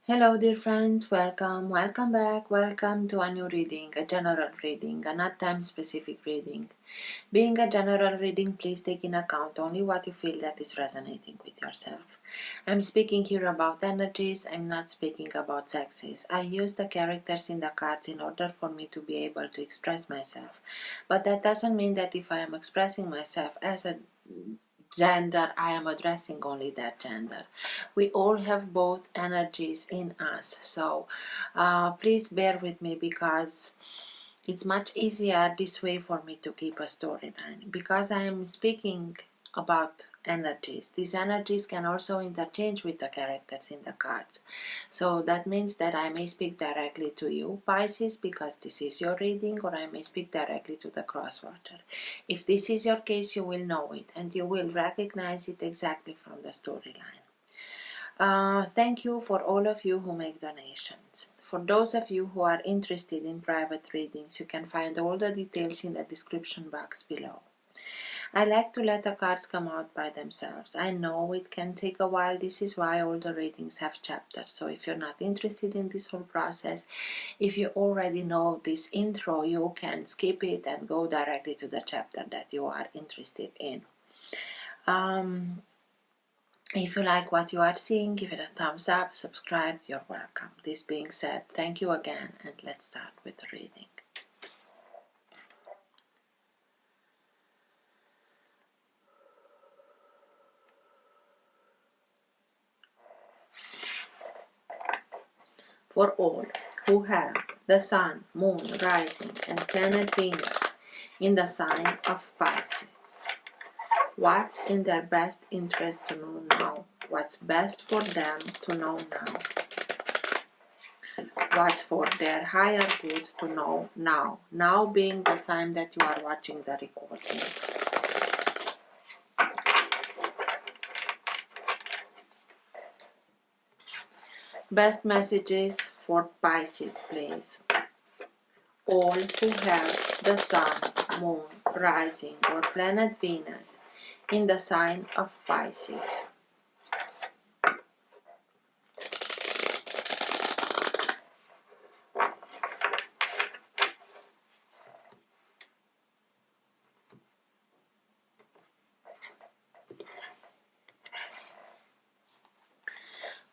Hello dear friends, welcome back, welcome to a new reading, a general reading, a not time specific reading. Being a general reading, please take in account only what you feel that is resonating with yourself. I'm speaking here about energies, I'm not speaking about sexes. I use the characters in the cards in order for me to be able to express myself. But that doesn't mean that if I am expressing myself as a gender, I am addressing only that gender. We all have both energies in us, so please bear with me because it's much easier this way for me to keep a storyline, because I am speaking about energies. These energies can also interchange with the characters in the cards. So that means that I may speak directly to you, Pisces, because this is your reading, or I may speak directly to the cross-watcher. If this is your case, you will know it and you will recognize it exactly from the storyline. Thank you for all of you who make donations. For those of you who are interested in private readings, you can find all the details in the description box below. I like to let the cards come out by themselves. I know it can take a while. This is why all the readings have chapters. So if you're not interested in this whole process, if you already know this intro, you can skip it and go directly to the chapter that you are interested in. If you like what you are seeing, give it a thumbs up, subscribe, you're welcome. This being said, thank you again, and let's start with the reading. For all who have the Sun, Moon, Rising, and Planet Venus in the sign of Pisces, what's in their best interest to know now? What's best for them to know now? What's for their higher good to know now? Now being the time that you are watching the recording. Best messages for Pisces, please. All who have the Sun, Moon, Rising, or Planet Venus in the sign of Pisces.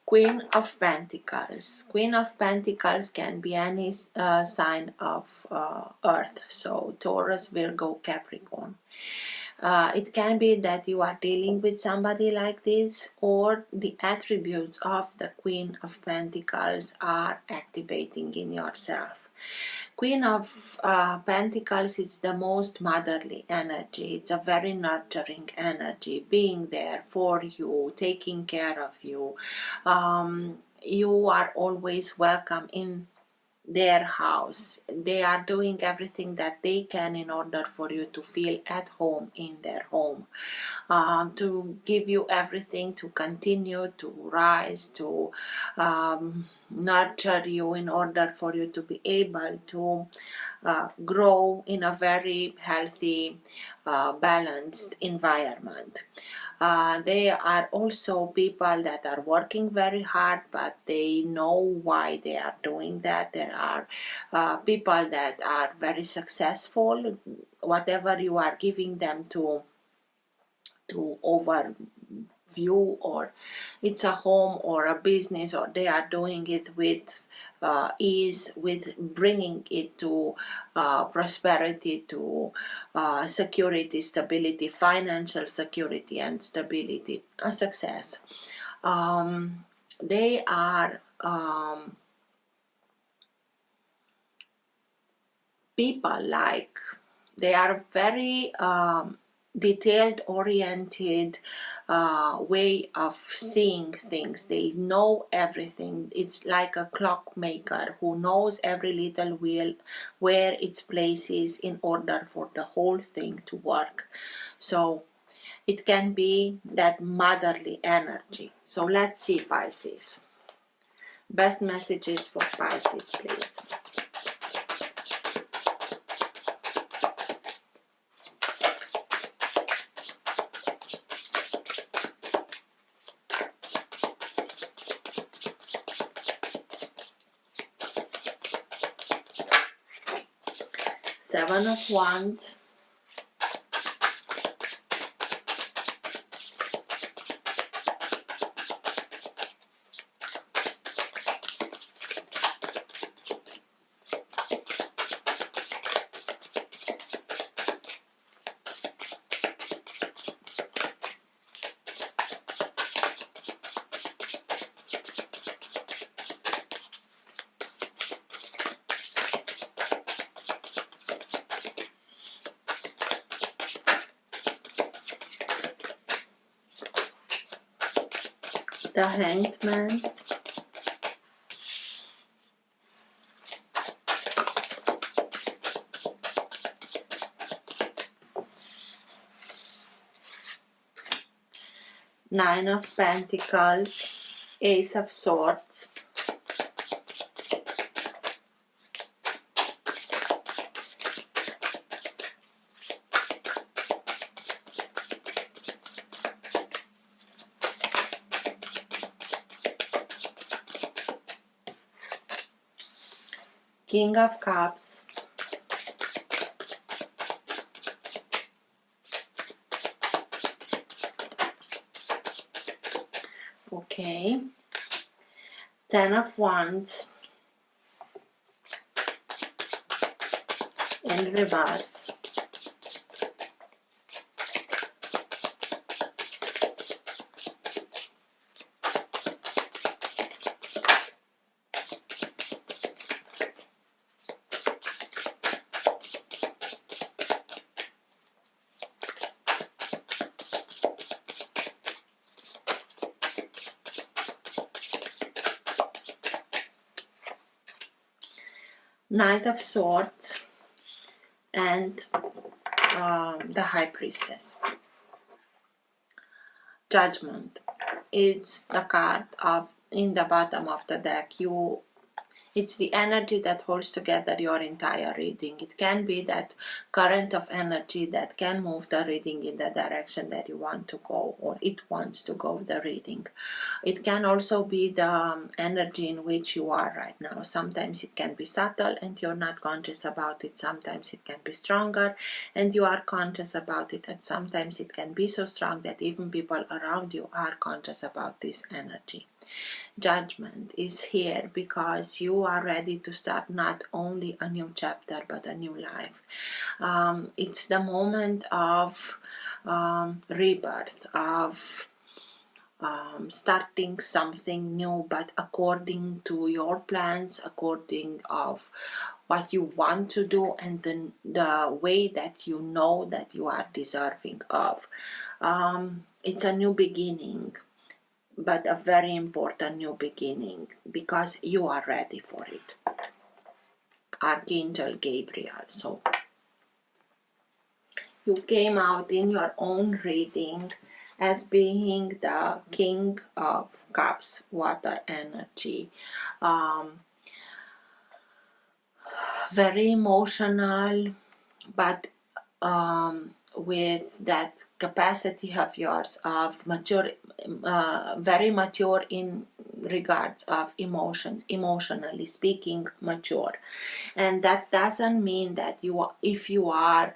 Queen of Pentacles. Queen of Pentacles can be any sign of Earth, so Taurus, Virgo, Capricorn. It can be that you are dealing with somebody like this, or the attributes of the Queen of Pentacles are activating in yourself. Queen of Pentacles is the most motherly energy. It's a very nurturing energy, being there for you, taking care of you. You are always welcome in their house. They are doing everything that they can in order for you to feel at home in their home, to give you everything, to continue to rise, to nurture you in order for you to be able to grow in a very healthy, balanced environment. They are also people that are working very hard, but they know why they are doing that. There are people that are very successful. Whatever you are giving them to overview, or it's a home or a business, or they are doing it with ease, with bringing it to prosperity, to security, stability, financial security and stability, a success. They are people like, they are very detailed oriented way of seeing things. They know everything. It's like a clockmaker who knows every little wheel where its place is in order for the whole thing to work. So it can be that motherly energy. So let's see, Pisces. Best messages for Pisces, please. Seven of Wands, the Hanged Man, Nine of Pentacles, Ace of Swords, King of Cups, okay, Ten of Wands, in reverse, Knight of Swords, and the High Priestess. Judgment. It's the card of in the bottom of the deck. It's the energy that holds together your entire reading. It can be that current of energy that can move the reading in the direction that you want to go, or it wants to go, the reading. It can also be the energy in which you are right now. Sometimes it can be subtle and you're not conscious about it. Sometimes it can be stronger and you are conscious about it. And sometimes it can be so strong that even people around you are conscious about this energy. Judgment is here because you are ready to start not only a new chapter but a new life. It's the moment of rebirth, of starting something new, but according to your plans, according of what you want to do, and then the way that you know that you are deserving of. It's a new beginning, but a very important new beginning because you are ready for it. Archangel Gabriel. So you came out in your own reading as being the King of Cups, water energy. Very emotional, but with that capacity of yours of mature, very mature in regards of emotions, emotionally speaking, mature. And that doesn't mean that if you are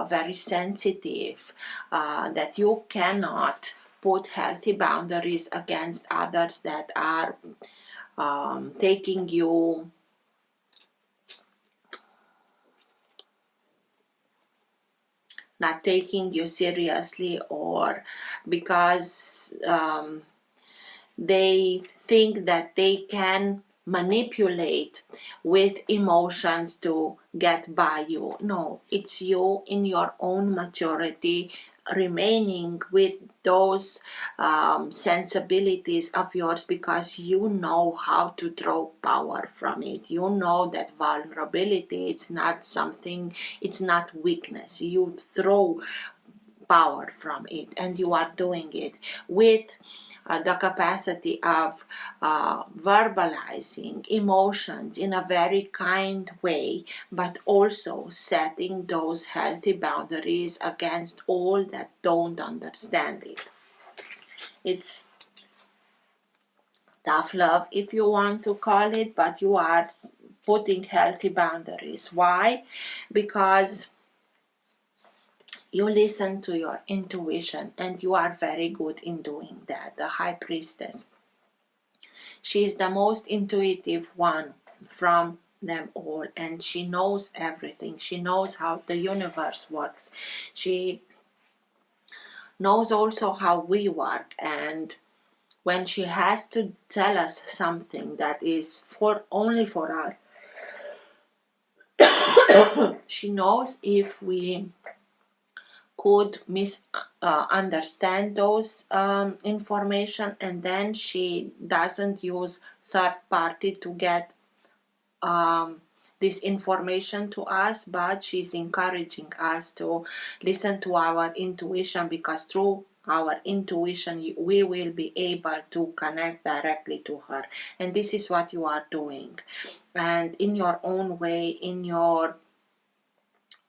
very sensitive, that you cannot put healthy boundaries against others that are taking you not taking you seriously, or because they think that they can manipulate with emotions to get by you. No, it's you in your own maturity remaining with those sensibilities of yours, because you know how to draw power from it. You know that vulnerability, it's not something, it's not weakness. You throw power from it, and you are doing it with the capacity of verbalizing emotions in a very kind way, but also setting those healthy boundaries against all that don't understand it. It's tough love if you want to call it, but you are putting healthy boundaries. Why? Because you listen to your intuition, and you are very good in doing that. The High Priestess, she is the most intuitive one from them all, and she knows everything. She knows how the universe works. She knows also how we work, and when she has to tell us something that is for only for us, she knows if we could misunderstand those information, and then she doesn't use third party to get this information to us, but she's encouraging us to listen to our intuition, because through our intuition we will be able to connect directly to her. And this is what you are doing, and in your own way, in your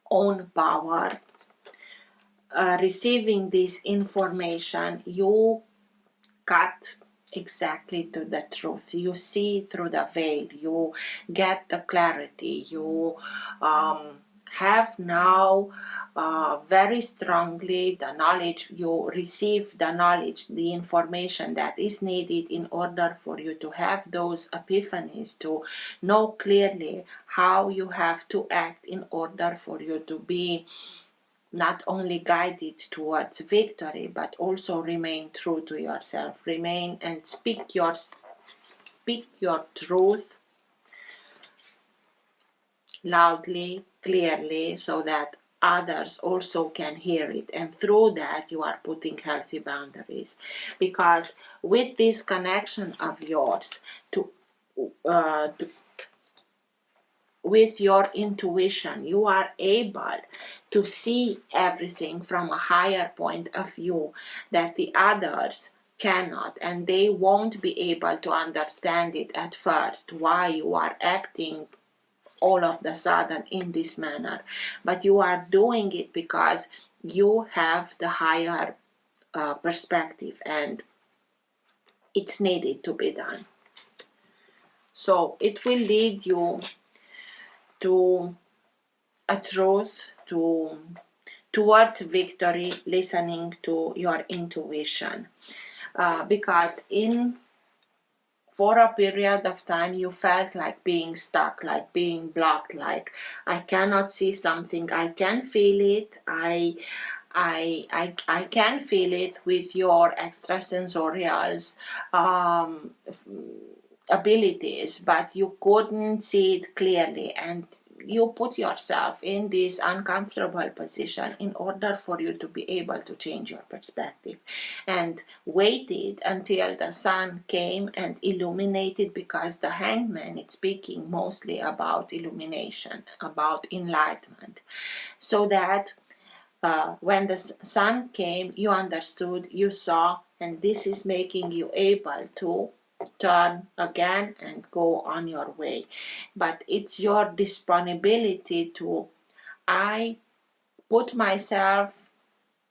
own power, receiving this information, you cut exactly to the truth. You see through the veil. You get the clarity. You have now very strongly the knowledge. You receive the knowledge, the information that is needed in order for you to have those epiphanies, to know clearly how you have to act in order for you to be not only guided towards victory, but also remain true to yourself. Remain and speak your truth loudly, clearly, so that others also can hear it, and through that you are putting healthy boundaries. Because with this connection of yours with your intuition, you are able to see everything from a higher point of view that the others cannot, and they won't be able to understand it at first, why you are acting all of the sudden in this manner. But you are doing it because you have the higher perspective, and it's needed to be done. So it will lead you to a truth, towards victory, listening to your intuition. Because for a period of time you felt like being stuck, like being blocked, like I cannot see something, I can feel it, I can feel it with your extrasensorials abilities, but you couldn't see it clearly, and you put yourself in this uncomfortable position in order for you to be able to change your perspective, and waited until the sun came and illuminated, because the hangman is speaking mostly about illumination, about enlightenment, so that when the sun came, you understood, you saw, and this is making you able to turn again and go on your way. But it's your disponibility to, I put myself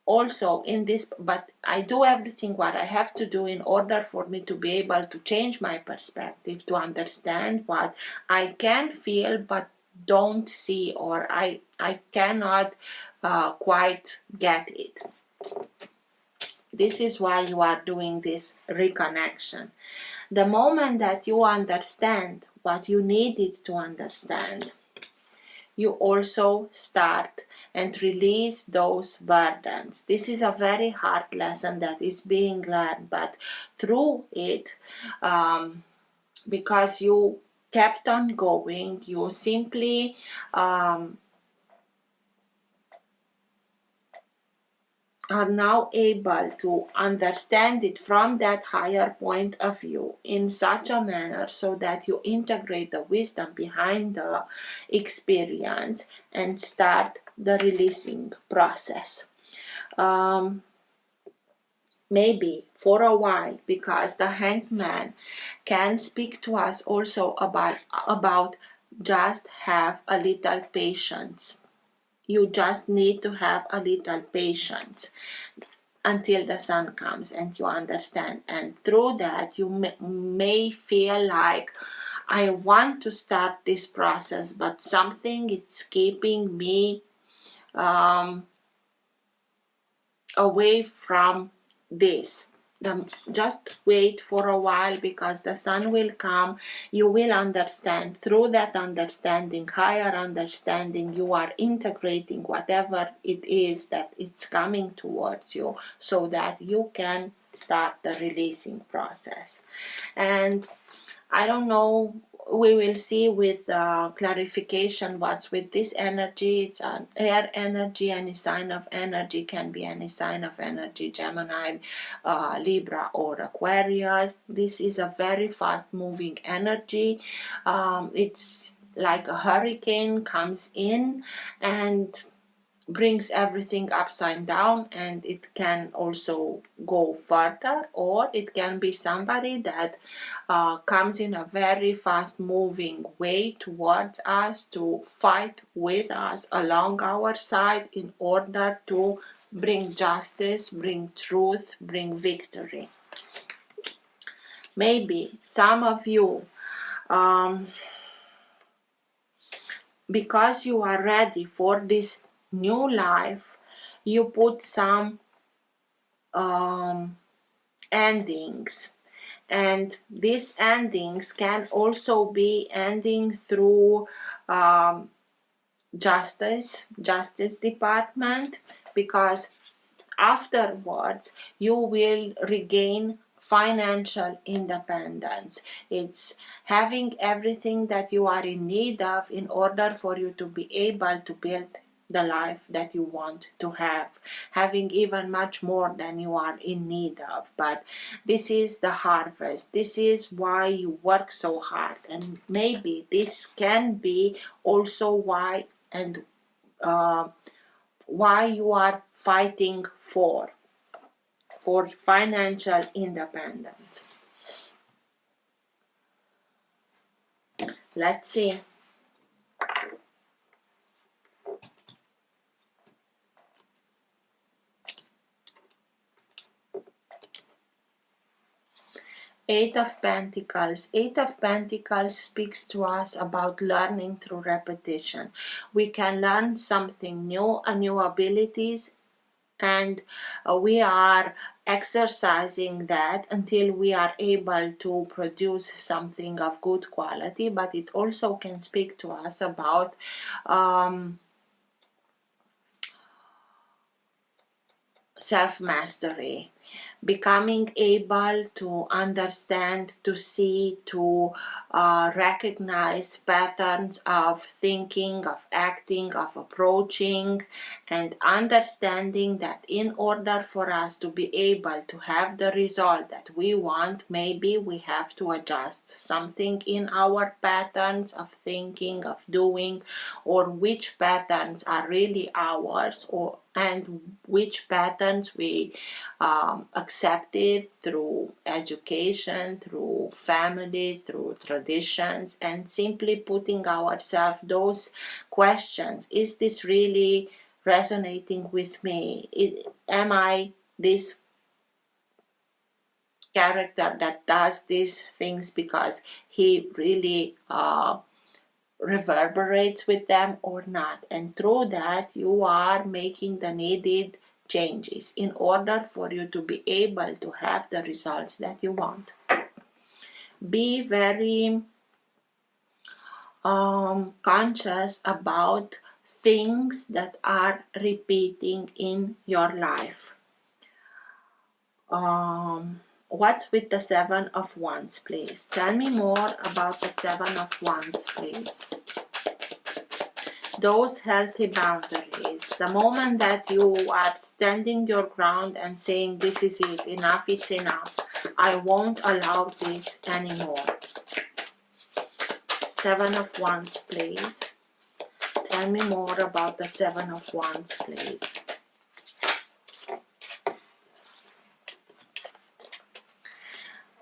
also in this, but I do everything what I have to do in order for me to be able to change my perspective, to understand what I can feel but don't see, or I cannot quite get it. This is why you are doing this reconnection. The moment that you understand what you needed to understand, you also start and release those burdens. This is a very hard lesson that is being learned, but through it, because you kept on going, you simply are now able to understand it from that higher point of view in such a manner so that you integrate the wisdom behind the experience and start the releasing process. Maybe for a while, because the hanged man can speak to us also about just have a little patience. You just need to have a little patience. until the sun comes and you understand. And through that, you may feel like, I want to start this process, but something is keeping me away from this. Just wait for a while, because the sun will come. You will understand. Through that understanding, higher understanding, you are integrating whatever it is that it's coming towards you, so that you can start the releasing process. And I don't know, we will see with clarification what's with this energy. It's an air energy. Any sign of energy can be any sign of energy, Gemini, Libra, or Aquarius. This is a very fast moving energy. It's like a hurricane comes in and brings everything upside down, and it can also go further, or it can be somebody that comes in a very fast moving way towards us to fight with us along our side in order to bring justice, bring truth, bring victory. Maybe some of you, because you are ready for this new life, you put some endings, and these endings can also be ending through justice department, because afterwards you will regain financial independence. It's having everything that you are in need of in order for you to be able to build the life that you want to have, having even much more than you are in need of. But this is the harvest. This is why you work so hard, and maybe this can be also why why you are fighting for financial independence. Let's see. Eight of Pentacles. Eight of Pentacles speaks to us about learning through repetition. We can learn something new, new abilities, and we are exercising that until we are able to produce something of good quality. But it also can speak to us about self-mastery, becoming able to understand, to see, to recognize patterns of thinking, of acting, of approaching, and understanding that in order for us to be able to have the result that we want, maybe we have to adjust something in our patterns of thinking, of doing, or which patterns are really ours, and which patterns we accepted through education, through family, through traditions, and simply putting ourselves those questions. Is this really resonating with me? Am I this character that does these things because he really reverberates with them or not? And through that, you are making the needed changes in order for you to be able to have the results that you want. Be very conscious about things that are repeating in your life. What's with the Seven of Wands, please? Tell me more about the Seven of Wands, please. Those healthy boundaries, the moment that you are standing your ground and saying, this is it, enough, it's enough, I won't allow this anymore. Seven of Wands, please. Tell me more about the Seven of Wands, please.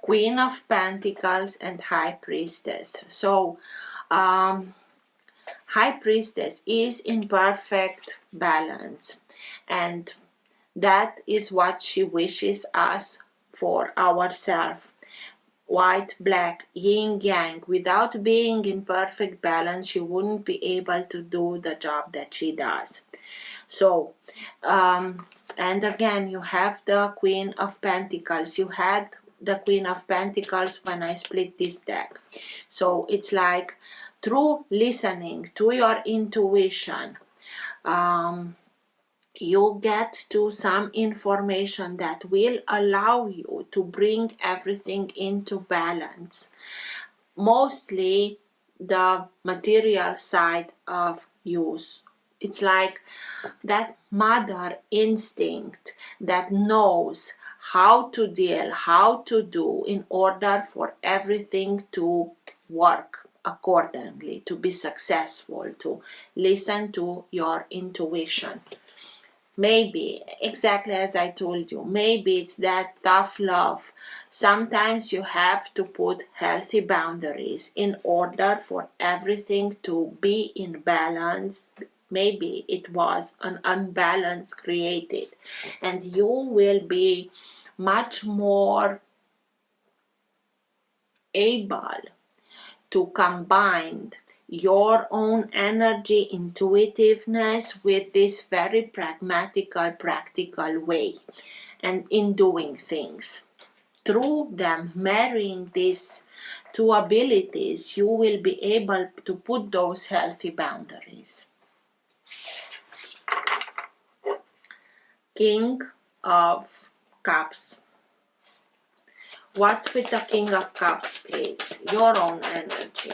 Queen of Pentacles and High Priestess. So, High Priestess is in perfect balance, and That is what she wishes us for ourselves. White, black, yin, yang. Without being in perfect balance, she wouldn't be able to do the job that she does. So, and again, you have the Queen of Pentacles. You had the Queen of Pentacles when I split this deck. So it's like through listening to your intuition, you get to some information that will allow you to bring everything into balance. Mostly the material side of use. It's like that mother instinct that knows how to deal, how to do in order for everything to work accordingly, to be successful, to listen to your intuition. Maybe, exactly as I told you, maybe it's that tough love. Sometimes you have to put healthy boundaries in order for everything to be in balance. Maybe it was an unbalance created, and you will be much more able to combine your own energy, intuitiveness with this very practical way and in doing things. Through them marrying these two abilities, you will be able to put those healthy boundaries. King of Cups. What's with the King of Cups, please? Your own energy.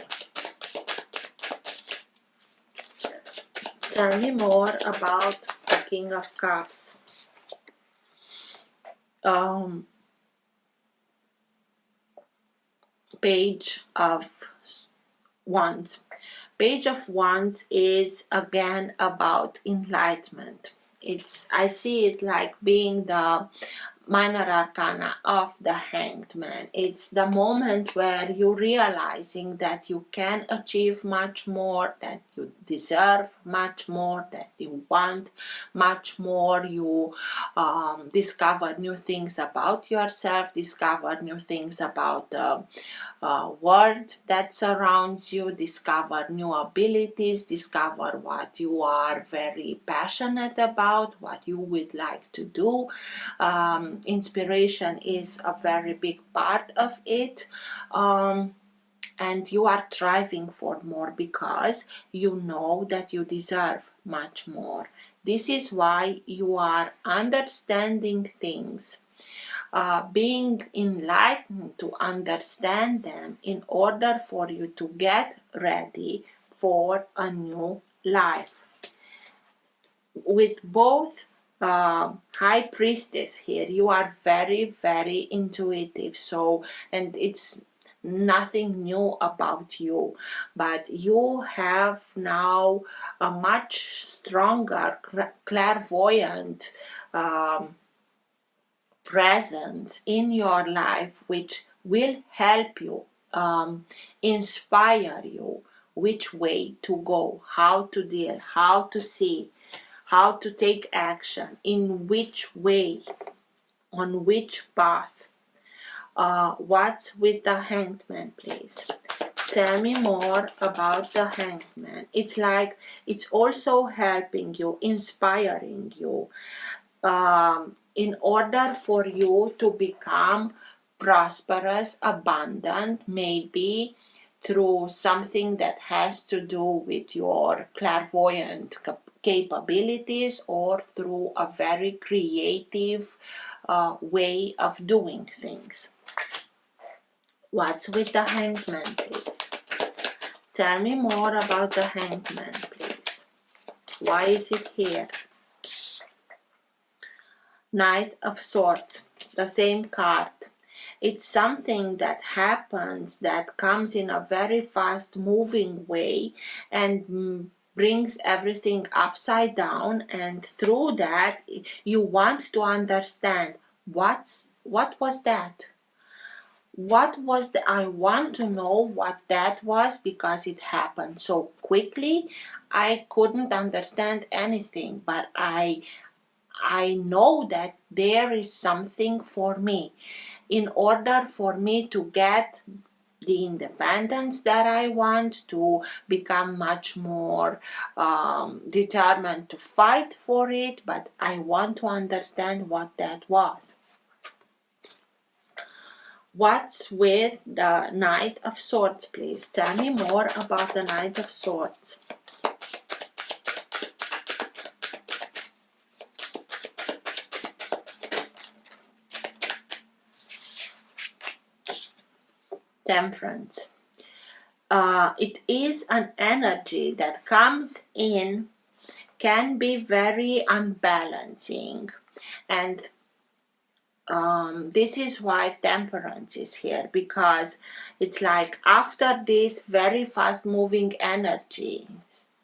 Tell me more about the King of Cups. Page of Wands. Page of Wands is again about enlightenment. I see it like being the minor arcana of the Hanged Man. It's the moment where you're realizing that you can achieve much more, that you deserve much more, that you want much more. You discover new things about yourself, discover new things about the world that surrounds you, discover new abilities, discover what you are very passionate about, what you would like to do. Inspiration is a very big part of it. And you are striving for more because you know that you deserve much more. This is why you are understanding things, being enlightened to understand them in order for you to get ready for a new life. With both High Priestess here, you are very intuitive. So, and it's nothing new about you, but you have now a much stronger clairvoyant presence in your life, which will help you, inspire you which way to go, how to deal, how to see, how to take action, in which way, on which path. What's with the Hanged Man, please? Tell me more about the Hanged Man. It's like it's also helping you, inspiring you, in order for you to become prosperous, abundant, maybe through something that has to do with your clairvoyant capabilities, or through a very creative way of doing things. What's with the Hanged Man, please? Tell me more about the Hanged Man, please. Why is it here? Knight of Swords, the same card. It's something that happens, that comes in a very fast moving way and brings everything upside down, and through that you want to understand what was that? What was the, I want to know what that was, because it happened so quickly I couldn't understand anything, but I I know that there is something for me. In order for me to get the independence that I want, to become much more determined to fight for it, but I want to understand what that was. What's with the Knight of Swords, please? Tell me more about the Knight of Swords. Temperance. It is an energy that comes in, can be very unbalancing, and this is why temperance is here, because it's like after this very fast moving energy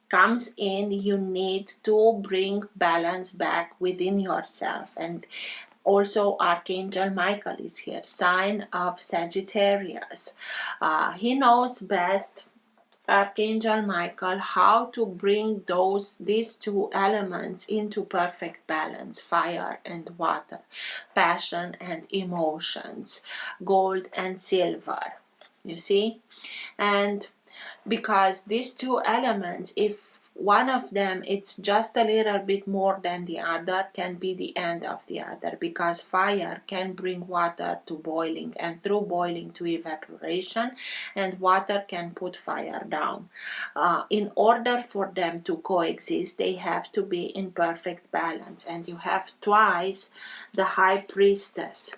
comes in, you need to bring balance back within yourself. And also Archangel Michael is here, sign of Sagittarius. He knows best, Archangel Michael, how to bring these two elements into perfect balance: fire and water, passion and emotions, gold and silver. You see? And because these two elements, if one of them it's just a little bit more than the other, can be the end of the other, because fire can bring water to boiling, and through boiling to evaporation, and water can put fire down. In order for them to coexist, they have to be in perfect balance. And you have twice the High Priestess.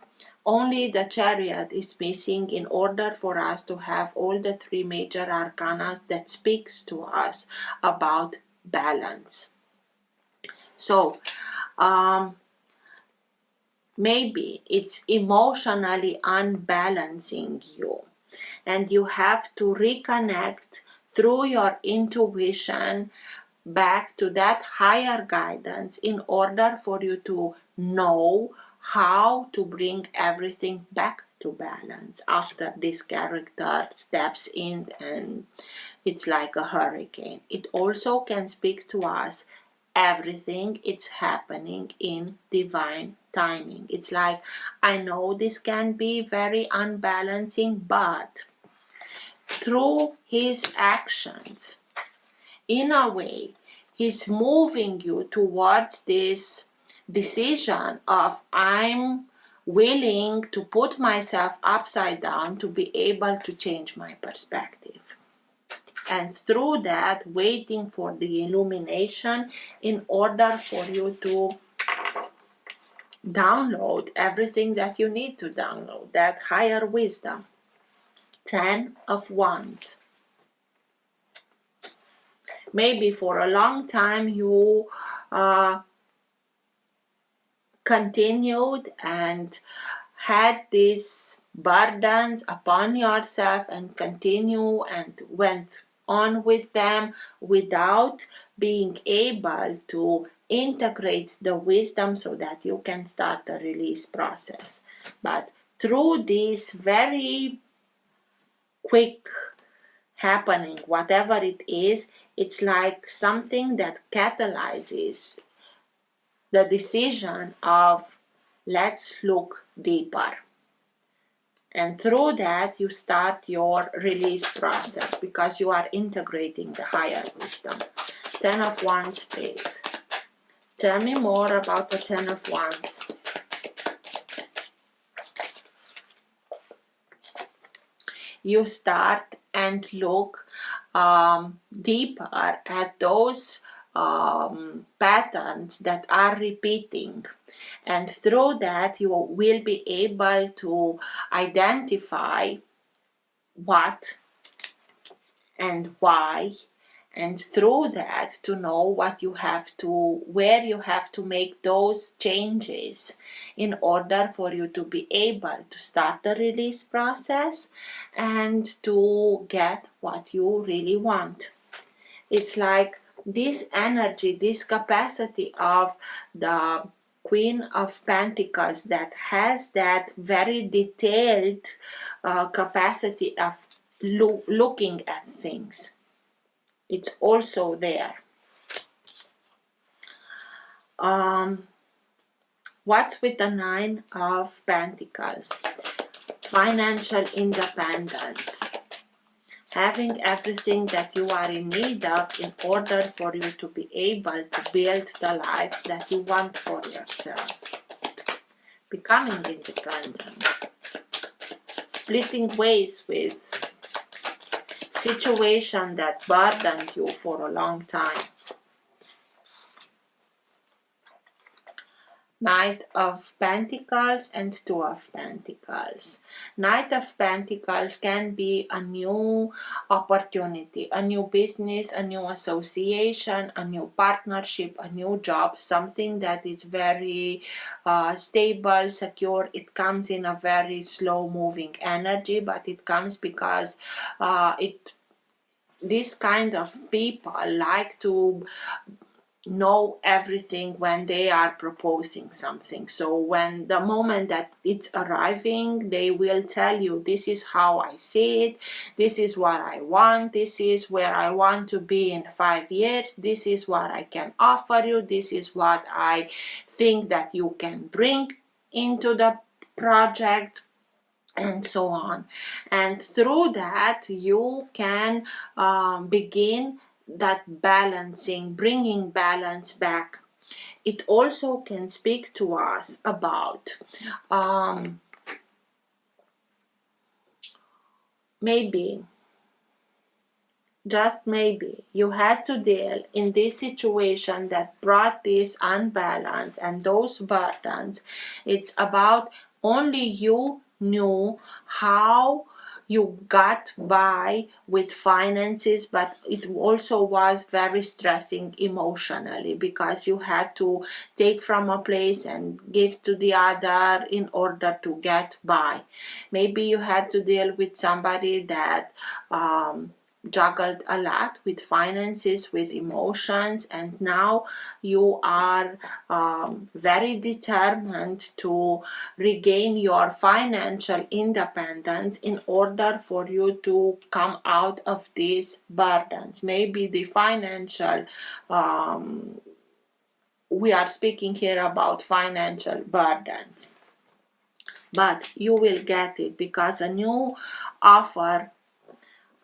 Only the Chariot is missing in order for us to have all the three major arcana that speaks to us about balance. So maybe it's emotionally unbalancing you, and you have to reconnect through your intuition back to that higher guidance in order for you to know how to bring everything back to balance after this character steps in and it's like a hurricane. It also can speak to us, everything it's happening in divine timing. It's like, I know this can be very unbalancing, but through his actions, in a way, he's moving you towards this decision of, I'm willing to put myself upside down to be able to change my perspective. And through that, waiting for the illumination in order for you to download everything that you need to download, that higher wisdom. 10 of Wands. Maybe for a long time you continued and had these burdens upon yourself and continue and went on with them without being able to integrate the wisdom so that you can start the release process. But through this very quick happening, whatever it is, it's like something that catalyzes the decision of, let's look deeper. And through that, you start your release process because you are integrating the higher wisdom. 10 of Wands, please. Tell me more about the 10 of Wands. You start and look deeper at those patterns that are repeating, and through that you will be able to identify what and why, and through that to know what you have to, where you have to make those changes in order for you to be able to start the release process and to get what you really want. It's like this energy, this capacity of the Queen of Pentacles that has that very detailed capacity of looking at things. It's also there. What's with the Nine of Pentacles? Financial independence. Having everything that you are in need of in order for you to be able to build the life that you want for yourself. Becoming independent. Splitting ways with situation that burdened you for a long time. Knight of Pentacles and Two of Pentacles. Knight of Pentacles can be a new opportunity, a new business, a new association, a new partnership, a new job, something that is very stable, secure. It comes in a very slow moving energy, but it comes because this kind of people like to know everything when they are proposing something. So when the moment that it's arriving, they will tell you, this is how I see it, this is what I want, this is where I want to be in 5 years, this is what I can offer you, this is what I think that you can bring into the project, and so on. And through that you can begin that balancing, bringing balance back. It also can speak to us about maybe, just maybe, you had to deal in this situation that brought this unbalance and those burdens. It's about only you knew how you got by with finances, but it also was very stressing emotionally because you had to take from a place and give to the other in order to get by. Maybe you had to deal with somebody that juggled a lot with finances, with emotions, and now you are very determined to regain your financial independence in order for you to come out of these burdens. Maybe the financial we are speaking here about financial burdens, but you will get it because a new offer,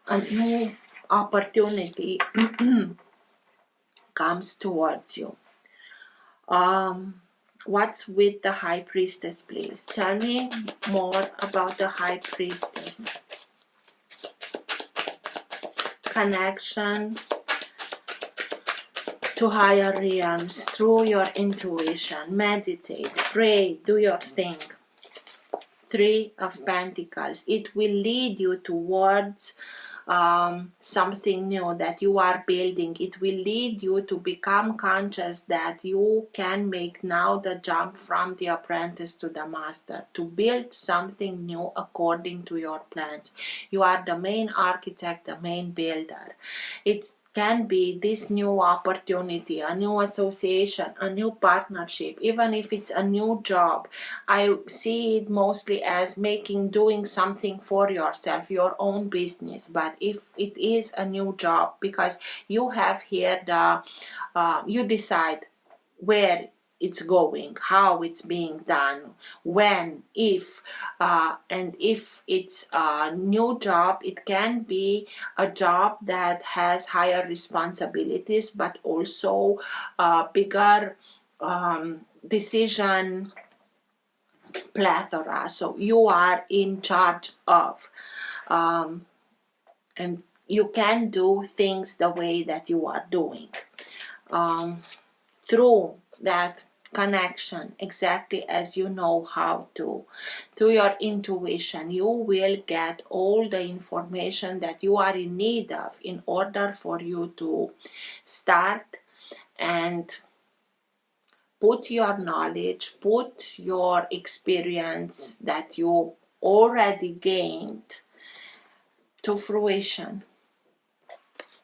a new opportunity comes towards you. What's with the High Priestess, please? Tell me more about the High Priestess. Connection to higher realms through your intuition. Meditate, pray, do your thing. Three of Pentacles. It will lead you towards something new that you are building. It will lead you to become conscious that you can make now the jump from the apprentice to the master, to build something new according to your plans. You are the main architect, the main builder. It can be this new opportunity, a new association, a new partnership, even if it's a new job. I see it mostly as doing something for yourself, your own business. But if it is a new job, because you have here you decide where it's going, how it's being done, when, if, and if it's a new job, it can be a job that has higher responsibilities, but also bigger decision plethora. So you are in charge of, and you can do things the way that you are doing. Through that connection, exactly as you know how to, through your intuition, you will get all the information that you are in need of in order for you to start and put your knowledge, put your experience that you already gained to fruition,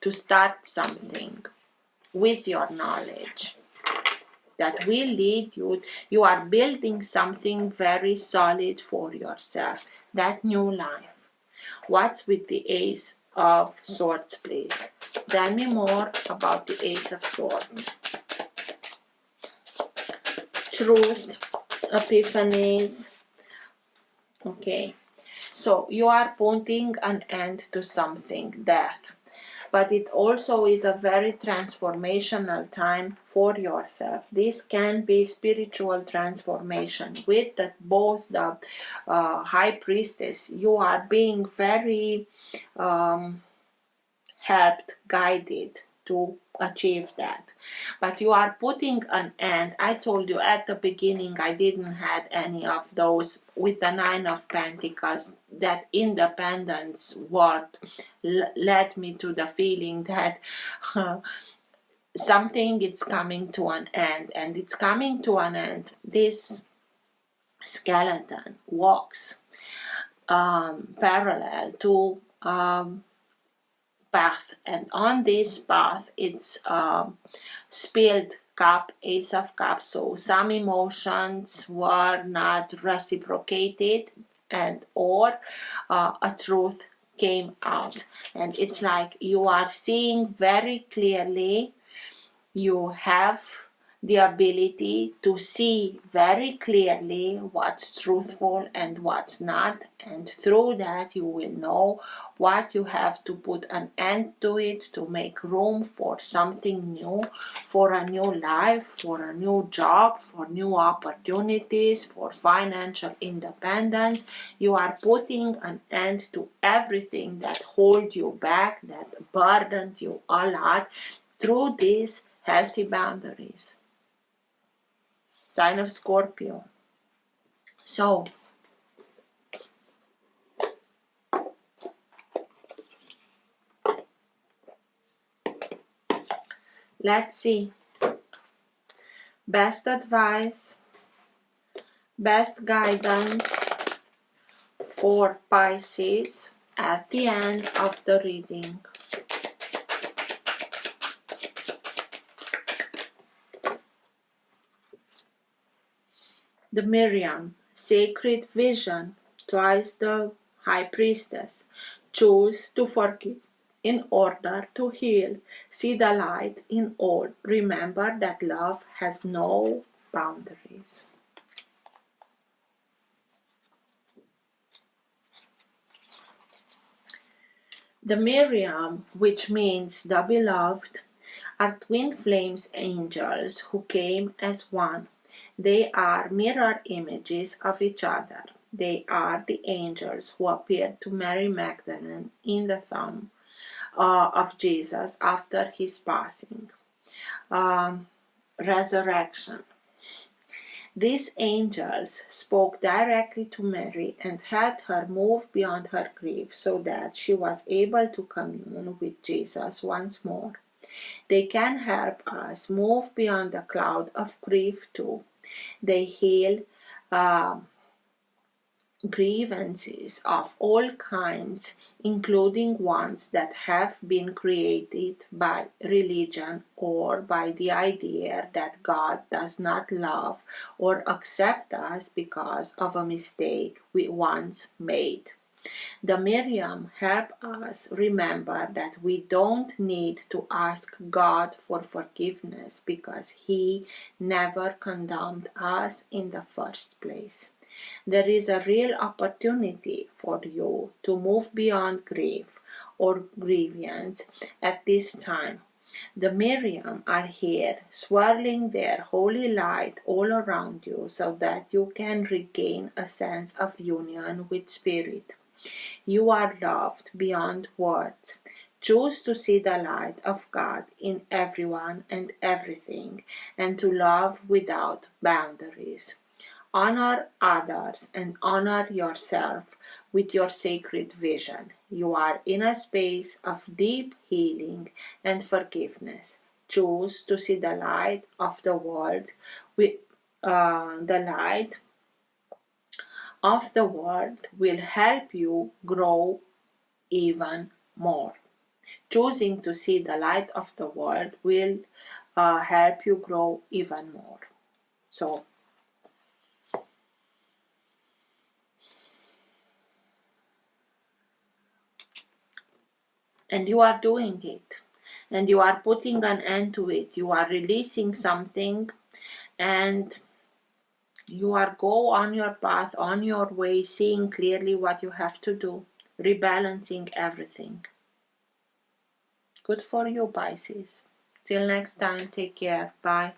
to start something with your knowledge that will lead you. You are building something very solid for yourself, that new life. What's with the Ace of Swords, please? Tell me more about the Ace of Swords. Truth, epiphanies. Okay, so you are putting an end to something, death. But it also is a very transformational time for yourself. This can be spiritual transformation with both the high priestess. You are being very helped, guided to achieve that. But you are putting an end. I told you at the beginning I didn't had any of those with the Nine of Pentacles. That independence word led me to the feeling that something is coming to an end, and it's coming to an end. This skeleton walks parallel to path, and on this path it's spilled cup, Ace of Cups. So some emotions were not reciprocated, and or a truth came out, and it's like you are seeing very clearly. You have the ability to see very clearly what's truthful and what's not, and through that you will know what you have to put an end to it, to make room for something new, for a new life, for a new job, for new opportunities, for financial independence. You are putting an end to everything that holds you back, that burdened you a lot, through these healthy boundaries. Sign of Scorpio. So, let's see. Best advice, best guidance for Pisces at the end of the reading. The Miriam, sacred vision, twice the high priestess. Choose to forgive in order to heal. See the light in all. Remember that love has no boundaries. The Miriam, which means the beloved, are twin flames angels who came as one. They are mirror images of each other. They are the angels who appeared to Mary Magdalene in the tomb of Jesus after his passing. Resurrection. These angels spoke directly to Mary and helped her move beyond her grief so that she was able to commune with Jesus once more. They can help us move beyond the cloud of grief too. They heal grievances of all kinds, including ones that have been created by religion or by the idea that God does not love or accept us because of a mistake we once made. The Miriam help us remember that we don't need to ask God for forgiveness because He never condemned us in the first place. There is a real opportunity for you to move beyond grief or grievance at this time. The Miriam are here, swirling their holy light all around you so that you can regain a sense of union with Spirit. You are loved beyond words. Choose to see the light of God in everyone and everything, and to love without boundaries. Honor others and honor yourself with your sacred vision. You are in a space of deep healing and forgiveness. Choose to see the light of the world with the light of the world will help you grow even more. Choosing to see the light of the world will help you grow even more. So, and you are doing it, and you are putting an end to it. You are releasing something, and You are go on your path, on your way, seeing clearly what you have to do, rebalancing everything. Good for you, Pisces. Till next time, take care. Bye.